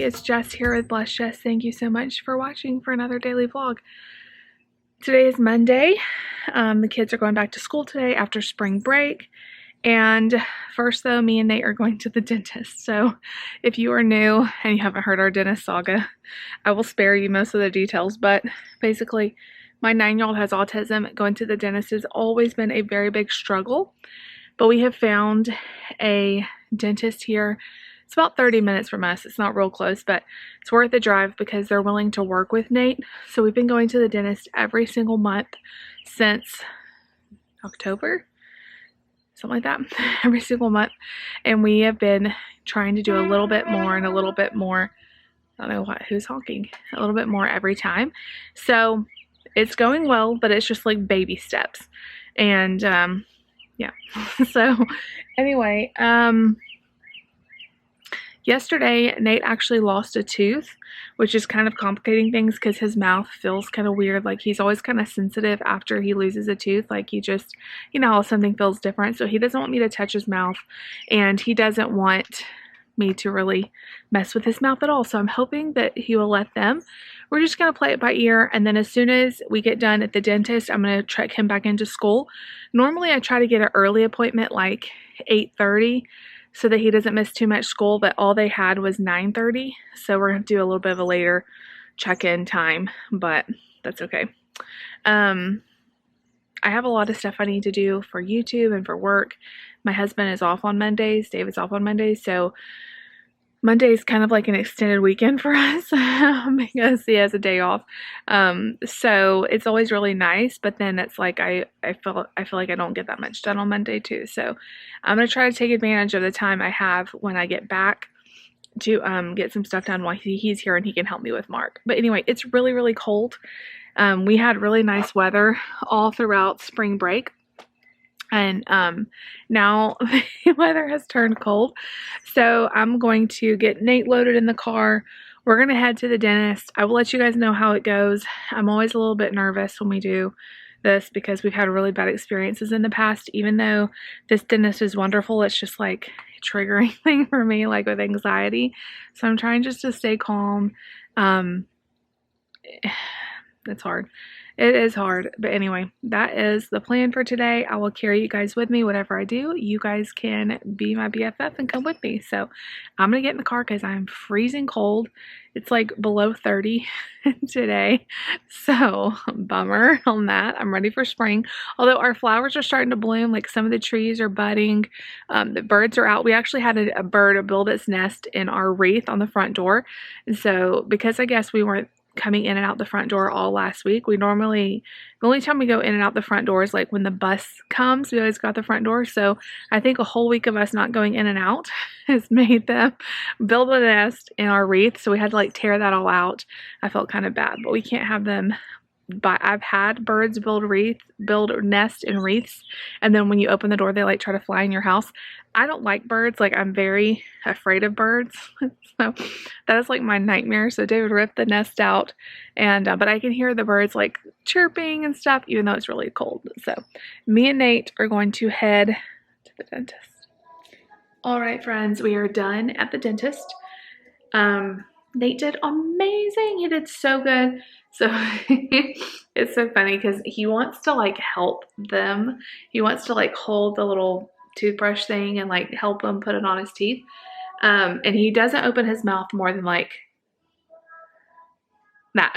everybody, it's Jess here with Bless Jess. Thank you so much for watching for another daily vlog. Today is Monday. The kids are going back to school today after spring break. And first though, me and Nate are going to the dentist. So if you are new and you haven't heard our dentist saga, I will spare you most of the details. But basically, my 9-year-old has autism. Going to the dentist has always been a very big struggle. But we have found a dentist here. It's about 30 minutes from us. It's not real close, but it's worth the drive because they're willing to work with Nate. So we've been going to the dentist every single month since October, something like that, every single month. And we have been trying to do a little bit more and a little bit more. I don't know who's honking, a little bit more every time. So it's going well, but it's just like baby steps. And yeah. So anyway, yesterday, Nate actually lost a tooth, which is kind of complicating things because his mouth feels kind of weird. Like he's always kind of sensitive after he loses a tooth. Like he just, you know, how something feels different. So he doesn't want me to touch his mouth and he doesn't want me to really mess with his mouth at all. So I'm hoping that he will let them. We're just going to play it by ear. And then as soon as we get done at the dentist, I'm going to check him back into school. Normally I try to get an early appointment like 8:30. so that he doesn't miss too much school, but all they had was 9:30, so we're going to do a little bit of a later check-in time, but that's okay. I have a lot of stuff I need to do for YouTube and for work. My husband is off on Mondays, David's off on Mondays, so Monday is kind of like an extended weekend for us because he has a day off. So it's always really nice, but then it's like I feel like I don't get that much done on Monday too. So I'm gonna try to take advantage of the time I have when I get back to get some stuff done while he's here and he can help me with Mark. But anyway, it's really, really cold. We had really nice weather all throughout spring break. And now the weather has turned cold. So I'm going to get Nate loaded in the car. We're going to head to the dentist. I will let you guys know how it goes. I'm always a little bit nervous when we do this because we've had really bad experiences in the past. Even though this dentist is wonderful, it's just like a triggering thing for me, like with anxiety. So I'm trying just to stay calm. It's hard. It is hard, but anyway, that is the plan for today. I will carry you guys with me. Whatever I do, you guys can be my BFF and come with me. So I'm going to get in the car because I'm freezing cold. It's like below 30 today. So bummer on that. I'm ready for spring. Although our flowers are starting to bloom, like some of the trees are budding. The birds are out. We actually had a bird build its nest in our wreath on the front door. And so because I guess we weren't coming in and out the front door all last week. The only time we go in and out the front door is like when the bus comes. We always go out the front door. So I think a whole week of us not going in and out has made them build a nest in our wreath. So we had to like tear that all out. I felt kind of bad, but we can't have them. But I've had birds build nest in wreaths, and then when you open the door they like try to fly in your house. I don't like birds. Like I'm very afraid of birds. So that is like my nightmare. So David ripped the nest out, and but I can hear the birds like chirping and stuff even though it's really cold. So me and Nate are going to head to the dentist. All right, friends, we are done at the dentist. Nate did amazing. He did so good. So it's so funny because he wants to like help them. He wants to like hold the little toothbrush thing and like help him put it on his teeth. And he doesn't open his mouth more than like that.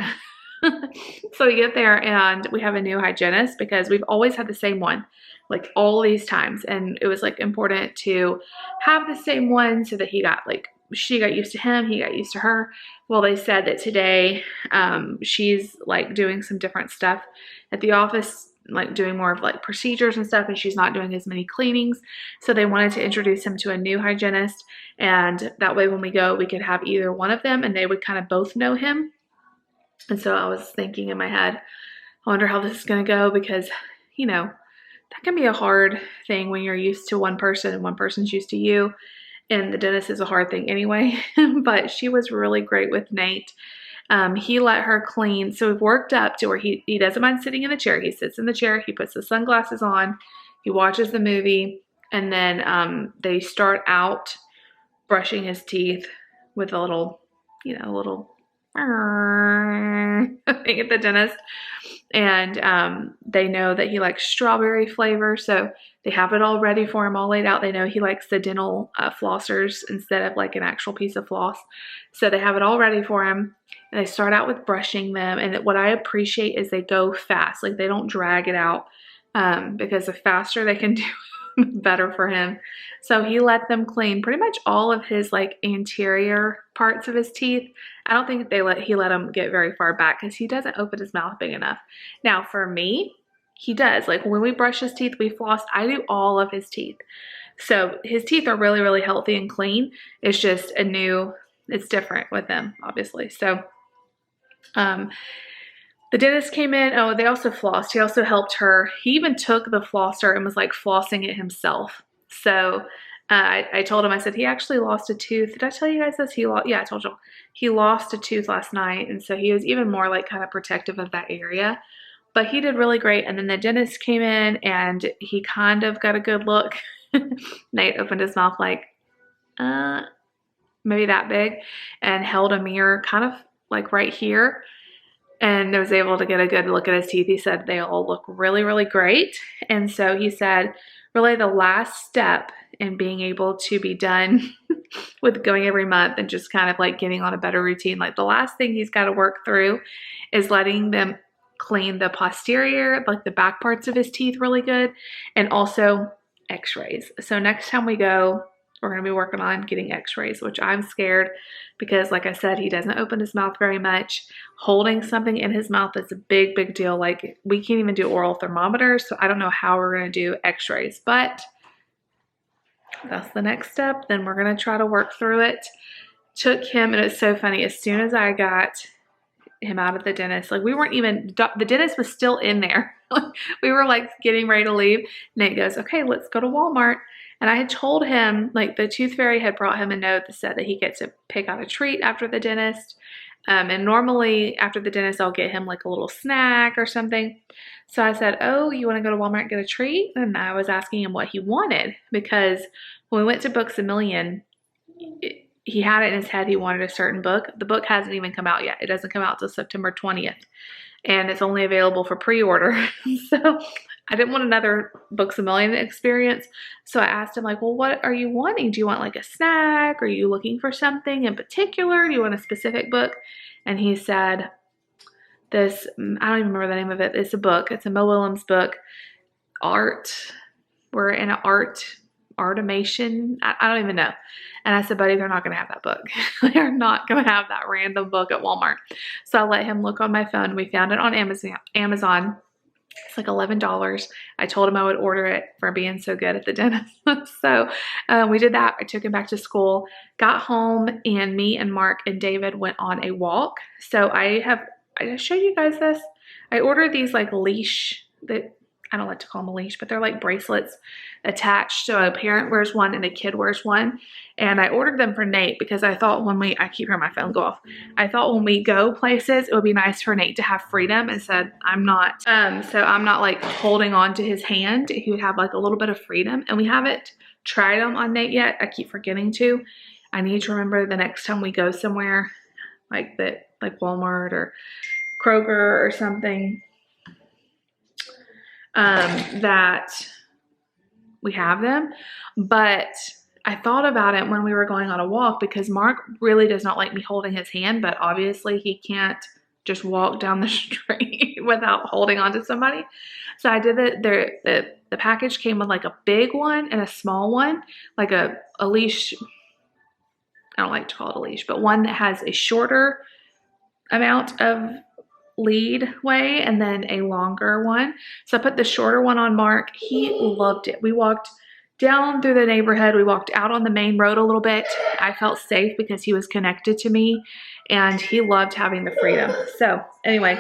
So we get there and we have a new hygienist because we've always had the same one like all these times. And it was like important to have the same one so that she got used to him, he got used to her. Well, they said that today she's like doing some different stuff at the office, like doing more of like procedures and stuff, and she's not doing as many cleanings. So they wanted to introduce him to a new hygienist, and that way when we go, we could have either one of them and they would kind of both know him. And so I was thinking in my head, I wonder how this is going to go because, you know, that can be a hard thing when you're used to one person and one person's used to you. And the dentist is a hard thing anyway, but she was really great with Nate. He let her clean. So we've worked up to where he doesn't mind sitting in the chair. He sits in the chair, he puts the sunglasses on, he watches the movie, and then they start out brushing his teeth with a little you know, a little thing at the dentist. And they know that he likes strawberry flavor, so they have it all ready for him, all laid out. They know he likes the dental flossers instead of like an actual piece of floss. So they have it all ready for him. And they start out with brushing them. And what I appreciate is they go fast. Like they don't drag it out because the faster they can do, better for him. So he let them clean pretty much all of his like anterior parts of his teeth. I don't think he let him get very far back because he doesn't open his mouth big enough. Now for me, he does. Like when we brush his teeth, we floss, I do all of his teeth. So his teeth are really, really healthy and clean. It's just it's different with them, obviously. So the dentist came in. Oh, they also flossed. He also helped her. He even took the flosser and was like flossing it himself. So I told him, I said, he actually lost a tooth. Did I tell you guys this? Yeah, I told you. He lost a tooth last night. And so he was even more like kind of protective of that area. But he did really great. And then the dentist came in and he kind of got a good look. Nate opened his mouth like, maybe that big, and held a mirror kind of like right here. And was able to get a good look at his teeth. He said they all look really, really great. And so he said, really the last step in being able to be done with going every month and just kind of like getting on a better routine, like the last thing he's got to work through is letting them clean the posterior, like the back parts of his teeth really good, and also x-rays. So next time we go, we're going to be working on getting x-rays, which I'm scared because like I said, he doesn't open his mouth very much. Holding something in his mouth is a big, big deal. Like we can't even do oral thermometers, so I don't know how we're going to do x-rays, but that's the next step. Then we're going to try to work through it. Took him, and it's so funny, as soon as I got him out of the dentist, like we weren't even, the dentist was still in there. We were like getting ready to leave. Nate goes, okay, let's go to Walmart. And I had told him, like the tooth fairy had brought him a note that said that he gets to pick out a treat after the dentist. And normally after the dentist, I'll get him like a little snack or something. So I said, oh, you want to go to Walmart and get a treat? And I was asking him what he wanted, because when we went to Books A Million, he had it in his head he wanted a certain book. The book hasn't even come out yet. It doesn't come out till September 20th. And it's only available for pre-order. So I didn't want another Books A Million experience. So I asked him like, well, what are you wanting? Do you want like a snack? Are you looking for something in particular? Do you want a specific book? And he said this, I don't even remember the name of it. It's a book. It's a Mo Willems book. We're in an artimation. I don't even know. And I said, buddy, they're not going to have that book. They're not going to have that random book at Walmart. So I let him look on my phone. We found it on Amazon. It's like $11. I told him I would order it for being so good at the dentist. So we did that. I took him back to school, got home, and me and Mark and David went on a walk. So I showed you guys this. I ordered these like leash, that I don't like to call them a leash, but they're like bracelets attached. So a parent wears one and a kid wears one. And I ordered them for Nate because I thought I keep hearing my phone go off. I thought when we go places, it would be nice for Nate to have freedom, and said, I'm not like holding on to his hand. He would have like a little bit of freedom, and we haven't tried them on Nate yet. I keep forgetting to. I need to remember the next time we go somewhere like that, like Walmart or Kroger or something, that we have them. But I thought about it when we were going on a walk, because Mark really does not like me holding his hand, but obviously he can't just walk down the street without holding on to somebody. So I did it. The package came with like a big one and a small one, like a leash. I don't like to call it a leash, but one that has a shorter amount of lead way and then a longer one. So I put the shorter one on Mark. He loved it. We walked down through the neighborhood. We walked out on the main road a little bit. I felt safe because he was connected to me, and he loved having the freedom. So anyway,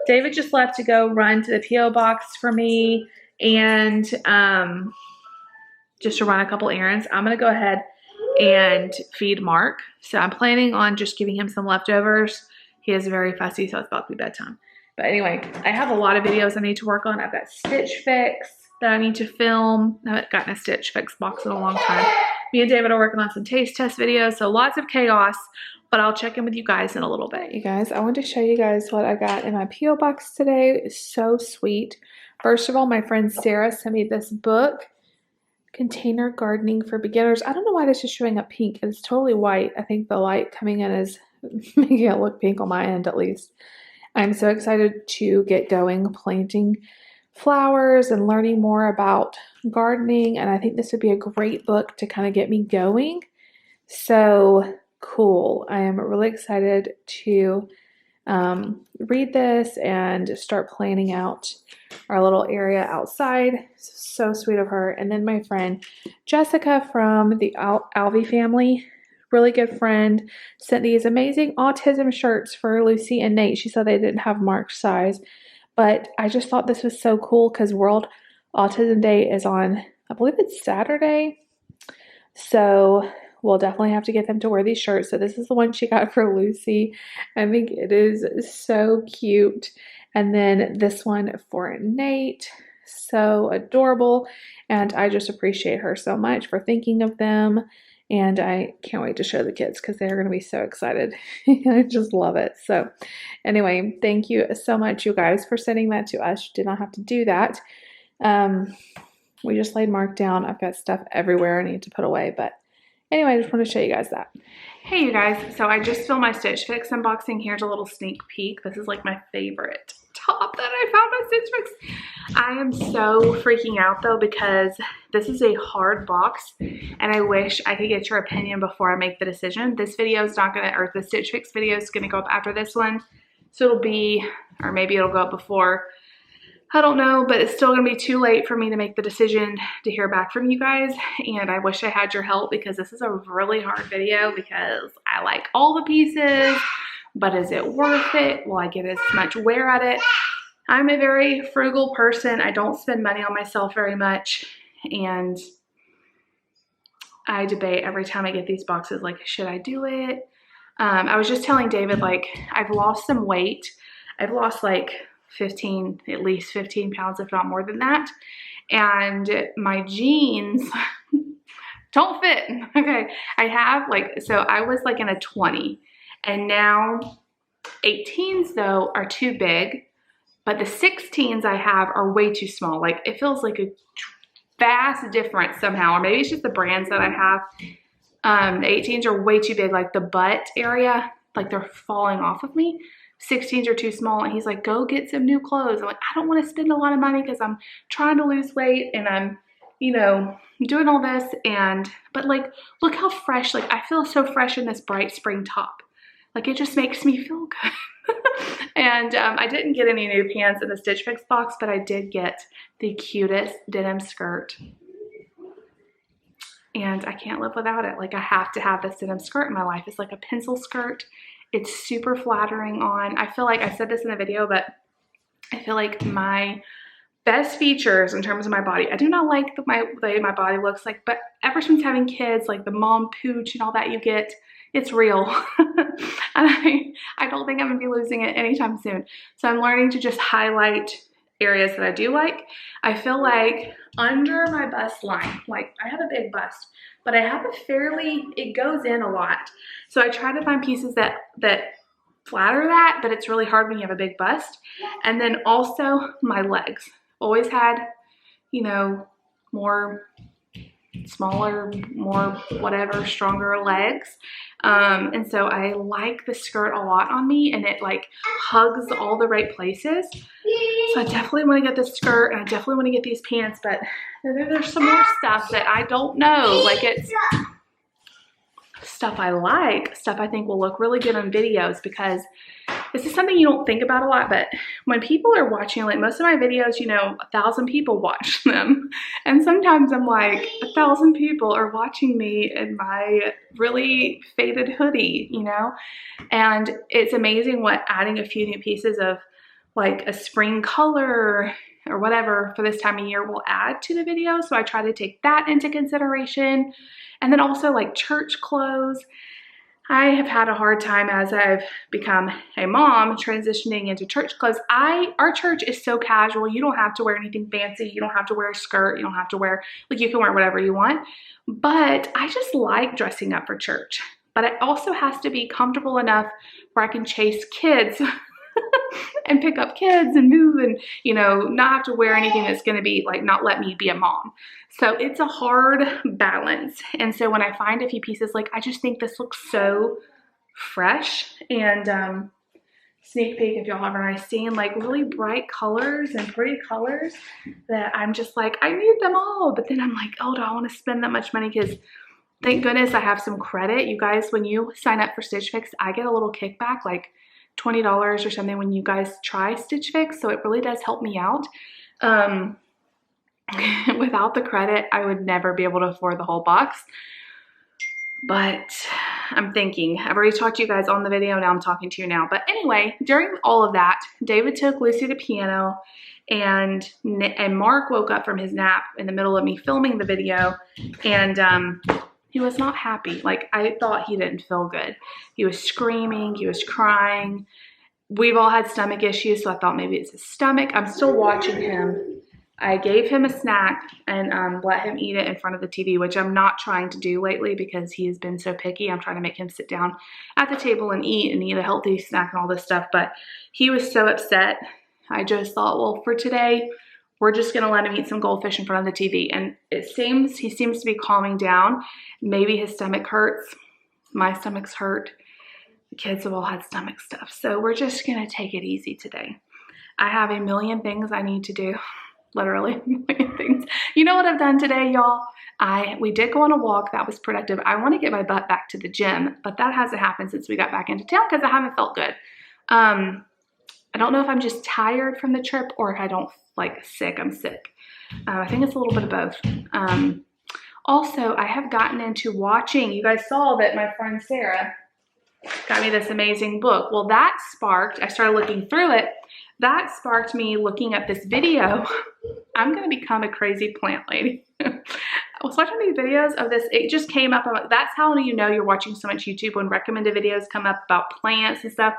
David just left to go run to the P.O. box for me and just to run a couple errands. I'm going to go ahead and feed Mark. So I'm planning on just giving him some leftovers. He is very fussy, so it's about to be bedtime. But anyway, I have a lot of videos I need to work on. I've got Stitch Fix that I need to film. I haven't gotten a Stitch Fix box in a long time. Me and David are working on some taste test videos, so lots of chaos but I'll check in with you guys in a little bit. You guys, I want to show you guys what I got in my P.O. box today. It's so sweet. First of all, my friend Sarah sent me this book, Container Gardening for Beginners. I don't know why this is showing up pink. It's totally white. I think the light coming in is making it look pink on my end at least. I'm so excited to get going planting flowers and learning more about gardening, and I think this would be a great book to kind of get me going. So cool. I am really excited to read this and start planning out our little area outside. So sweet of her. And then my friend Jessica from the Alvey family, really good friend, sent these amazing autism shirts for Lucy and Nate. She said they didn't have Mark's size, but I just thought this was so cool because World Autism Day is on, I believe it's Saturday. So we'll definitely have to get them to wear these shirts. So this is the one she got for Lucy. I think it is so cute. And then this one for Nate. So adorable. And I just appreciate her so much for thinking of them. And I can't wait to show the kids because they're going to be so excited. I just love it. So anyway, thank you so much, you guys, for sending that to us. You did not have to do that. We just laid Mark down. I've got stuff everywhere I need to put away, but anyway, I just want to show you guys that. Hey, you guys. So I just filmed my Stitch Fix unboxing. Here's a little sneak peek. This is like my favorite top that I found at Stitch Fix. I am so freaking out though because this is a hard box and I wish I could get your opinion before I make the decision. This video is not going to, or the Stitch Fix video is going to go up after this one. So it'll be, or maybe it'll go up before. I don't know, but it's still going to be too late for me to make the decision to hear back from you guys. And I wish I had your help because this is a really hard video because I like all the pieces, but is it worth it? Will I get as much wear at it? I'm a very frugal person. I don't spend money on myself very much. And I debate every time I get these boxes, like, should I do it? I was just telling David, like, I've lost some weight. I've lost like at least 15 pounds, if not more than that. And my jeans don't fit. Okay. I have like, so I was like in a 20 and now 18s though are too big, but the 16s I have are way too small. Like it feels like a vast difference somehow, or maybe it's just the brands that I have. The 18s are way too big, like the butt area, like they're falling off of me. 16s are too small, and he's like, go get some new clothes. I'm like, I don't want to spend a lot of money because I'm trying to lose weight and I'm, you know, doing all this. And, but like, look how fresh, like I feel so fresh in this bright spring top. Like it just makes me feel good. And I didn't get any new pants in the Stitch Fix box, but I did get the cutest denim skirt. And I can't live without it. Like I have to have this denim skirt in my life. It's like a pencil skirt. It's super flattering on. I feel like I said this in the video, but I feel like my best features in terms of my body, I do not like the way my body looks like, but ever since having kids, like the mom pooch and all that you get, it's real. And I don't think I'm gonna be losing it anytime soon. So I'm learning to just highlight areas that I do like. I feel like under my bust line, like I have a big bust, but I have a fairly, it goes in a lot. So I try to find pieces that flatter that, but it's really hard when you have a big bust. And then also my legs. Always had, you know, more smaller, more whatever, stronger legs. And so I like the skirt a lot on me, and it like hugs all the right places. So I definitely want to get this skirt, and I definitely want to get these pants, but there's some more stuff that I don't know. Like it's stuff I like, stuff I think will look really good on videos, because this is something you don't think about a lot, but when people are watching, like most of my videos, you know, 1,000 people watch them. And sometimes I'm like, 1,000 people are watching me in my really faded hoodie, you know? And it's amazing what adding a few new pieces of like a spring color or whatever for this time of year will add to the video. So I try to take that into consideration. And then also like church clothes. I have had a hard time as I've become a mom transitioning into church clothes. Our church is so casual. You don't have to wear anything fancy. You don't have to wear a skirt. You don't have to wear, like you can wear whatever you want. But I just like dressing up for church. but it also has to be comfortable enough where I can chase kids and pick up kids and move and, you know, not have to wear anything that's going to be like, not let me be a mom. So it's a hard balance. And so when I find a few pieces, like, I just think this looks so fresh. And sneak peek, if y'all ever seen like really bright colors and pretty colors, that I'm just like, I need them all. But then I'm like, oh, do I want to spend that much money? Because thank goodness I have some credit. You guys, when you sign up for Stitch Fix, I get a little kickback, like $20 or something when you guys try Stitch Fix. So it really does help me out. Without the credit, I would never be able to afford the whole box. But I'm thinking, I've already talked to you guys on the video, now I'm talking to you now. But anyway, during all of that, David took Lucy to piano, and Mark woke up from his nap in the middle of me filming the video, and he was not happy. Like, I thought he didn't feel good. He was screaming, he was crying. We've all had stomach issues, so I thought maybe it's his stomach. I'm still watching him. I gave him a snack and let him eat it in front of the TV, which I'm not trying to do lately because he has been so picky. I'm trying to make him sit down at the table and eat a healthy snack and all this stuff. But he was so upset. I just thought, well, for today, we're just going to let him eat some goldfish in front of the TV. And he seems to be calming down. Maybe his stomach hurts. My stomach's hurt. The kids have all had stomach stuff. So we're just going to take it easy today. I have a million things I need to do. Literally a million things. You know what I've done today, y'all? We did go on a walk. That was productive. I want to get my butt back to the gym, but that hasn't happened since we got back into town because I haven't felt good. I don't know if I'm just tired from the trip or if I don't like sick. I'm sick. I think it's a little bit of both. Also, I have gotten into watching. You guys saw that my friend Sarah got me this amazing book. Well, that sparked, I started looking through it. That sparked me looking at this video. I'm going to become a crazy plant lady. I was watching these videos of this. It just came up. That's how you know you're watching so much YouTube, when recommended videos come up about plants and stuff.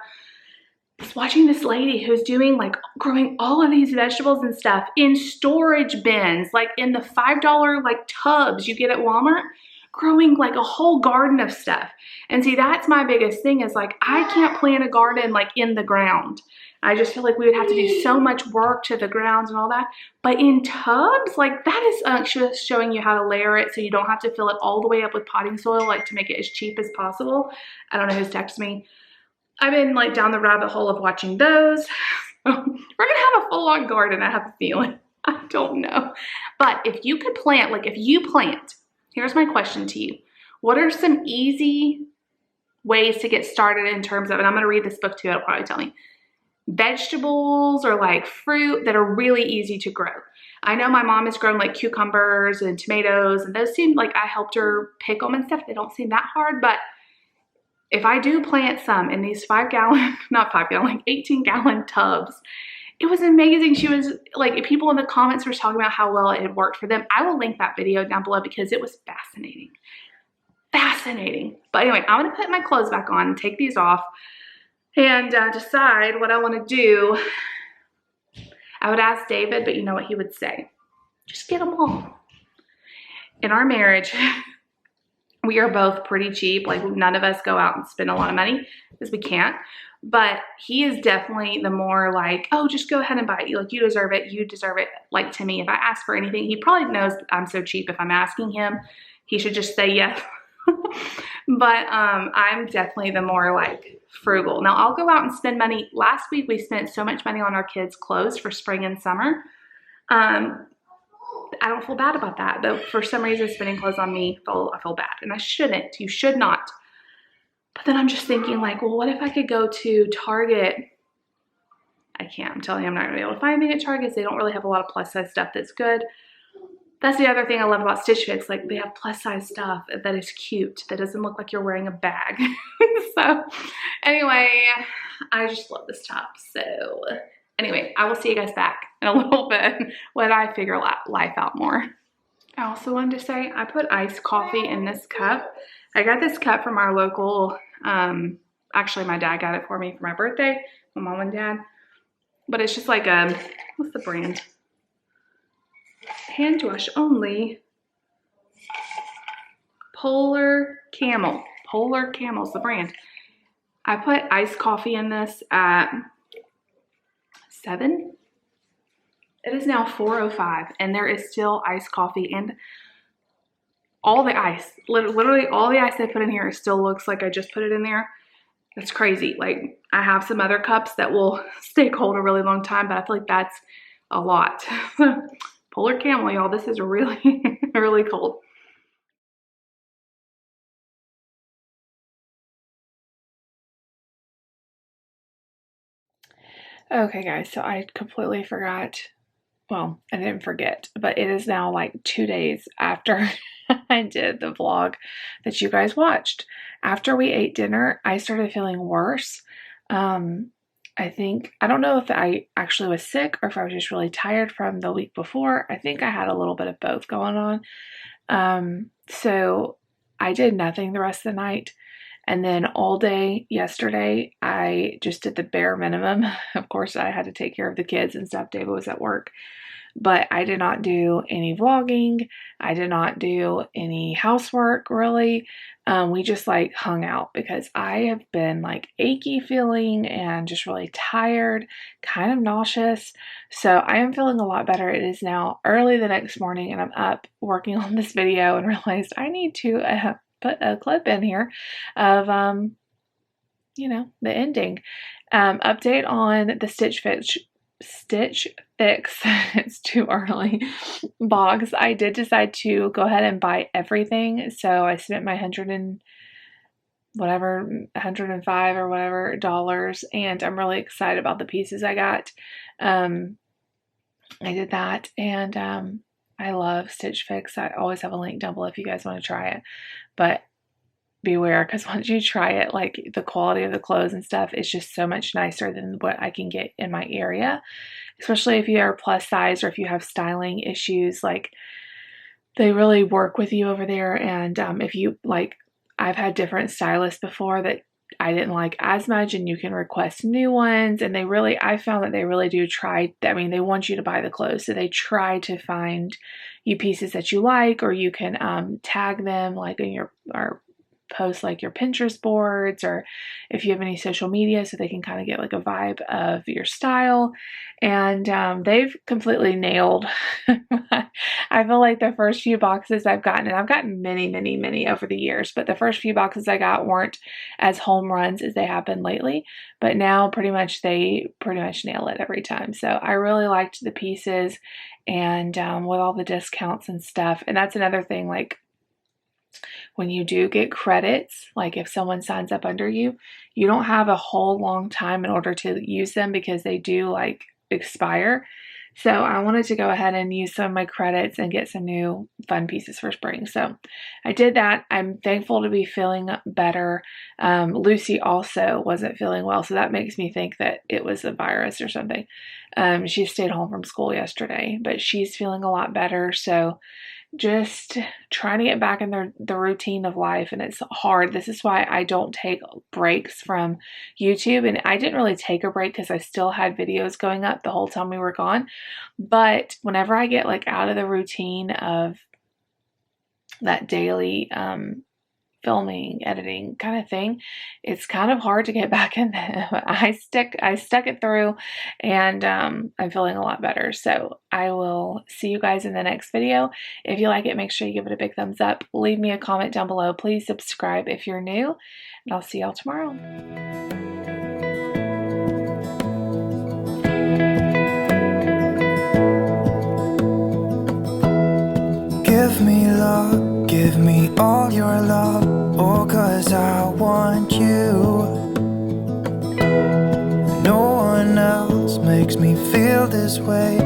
I was watching this lady who's doing like growing all of these vegetables and stuff in storage bins, like in the $5 like tubs you get at Walmart, growing like a whole garden of stuff. And see, that's my biggest thing is like, I can't plant a garden like in the ground. I just feel like we would have to do so much work to the grounds and all that. But in tubs, like that is actually showing you how to layer it so you don't have to fill it all the way up with potting soil, like to make it as cheap as possible. I don't know who's texted me. I've been like down the rabbit hole of watching those. We're gonna have a full-on garden, I have a feeling. I don't know. But if you could plant, like if you plant, here's my question to you. What are some easy ways to get started in terms of, and I'm gonna read this book too, it'll probably tell me, vegetables or like fruit that are really easy to grow. I know my mom has grown like cucumbers and tomatoes, and those seem like I helped her pick them and stuff. They don't seem that hard, but if I do plant some in these 5-gallon, not 5-gallon, like 18-gallon tubs, it was amazing. She was like, people in the comments were talking about how well it had worked for them. I will link that video down below because it was fascinating. Fascinating. But anyway, I'm gonna put my clothes back on and take these off and decide what I want to do. I would ask David, but you know what he would say? Just get them all. In our marriage, we are both pretty cheap. Like none of us go out and spend a lot of money because we can't. But he is definitely the more like, oh, just go ahead and buy it. Like, you deserve it. You deserve it. Like, to me, if I ask for anything, he probably knows I'm so cheap. If I'm asking him, he should just say yes. But I'm definitely the more like frugal. Now, I'll go out and spend money. Last week, we spent so much money on our kids' clothes for spring and summer. I don't feel bad about that. Though for some reason, spending clothes on me, I feel bad. And I shouldn't. You should not. But then I'm just thinking like, well, what if I could go to Target? I can't. I'm telling you, I'm not going to be able to find anything at Target. They don't really have a lot of plus size stuff that's good. That's the other thing I love about Stitch Fix. Like, they have plus size stuff that is cute, that doesn't look like you're wearing a bag. So anyway, I just love this top. So anyway, I will see you guys back in a little bit when I figure life out more. I also wanted to say I put iced coffee in this cup. I got this cup from our local, actually my dad got it for me for my birthday, my mom and dad. But it's just like what's the brand? Hand wash only. Polar Camel. Polar Camel's the brand. I put iced coffee in this at 7. It is now 4:05 and there is still iced coffee and all the ice, literally all the ice I put in here still looks like I just put it in there. That's crazy. Like, I have some other cups that will stay cold a really long time, but I feel like that's a lot. Polar Camel, y'all, this is really, really cold. Okay, guys, so I completely forgot. Well, I didn't forget, but it is now like 2 days after I did the vlog that you guys watched. After we ate dinner, I started feeling worse. I don't know if I actually was sick or if I was just really tired from the week before. I think I had a little bit of both going on. So I did nothing the rest of the night. And then all day yesterday, I just did the bare minimum. Of course, I had to take care of the kids and stuff. David was at work. But I did not do any vlogging. I did not do any housework, really. We just like hung out because I have been like achy feeling and just really tired, kind of nauseous. So I am feeling a lot better. It is now early the next morning and I'm up working on this video and realized I need to put a clip in here of, the ending. Update on the Stitch Fix, it's too early, box. I did decide to go ahead and buy everything. So I spent my 105 or whatever dollars, and I'm really excited about the pieces I got. I did that, and I love Stitch Fix. I always have a link down below if you guys want to try it, but beware, because once you try it, like the quality of the clothes and stuff is just so much nicer than what I can get in my area, especially if you are plus size or if you have styling issues. Like, they really work with you over there. And if you like, I've had different stylists before that I didn't like as much, and you can request new ones, and I found that they really do try. I mean, they want you to buy the clothes, so they try to find you pieces that you like, or you can tag them like in your post like your Pinterest boards, or if you have any social media, so they can kind of get like a vibe of your style. And they've completely nailed. I feel like the first few boxes I've gotten, and I've gotten many over the years, but the first few boxes I got weren't as home runs as they have been lately. But now they pretty much nail it every time. So I really liked the pieces, and with all the discounts and stuff. And that's another thing, like, when you do get credits, like if someone signs up under you, you don't have a whole long time in order to use them because they do like expire. So I wanted to go ahead and use some of my credits and get some new fun pieces for spring. So I did that. I'm thankful to be feeling better. Lucy also wasn't feeling well, so that makes me think that it was a virus or something. She stayed home from school yesterday, but she's feeling a lot better. So just trying to get back in the routine of life, and it's hard. This is why I don't take breaks from YouTube, and I didn't really take a break because I still had videos going up the whole time we were gone. But whenever I get like out of the routine of that daily filming, editing kind of thing, it's kind of hard to get back in there. I stuck it through, and I'm feeling a lot better. So I will see you guys in the next video. If you like it, make sure you give it a big thumbs up. Leave me a comment down below. Please subscribe if you're new, and I'll see y'all tomorrow. Give me love, give me all your love, oh, 'cause I want you. No one else makes me feel this way.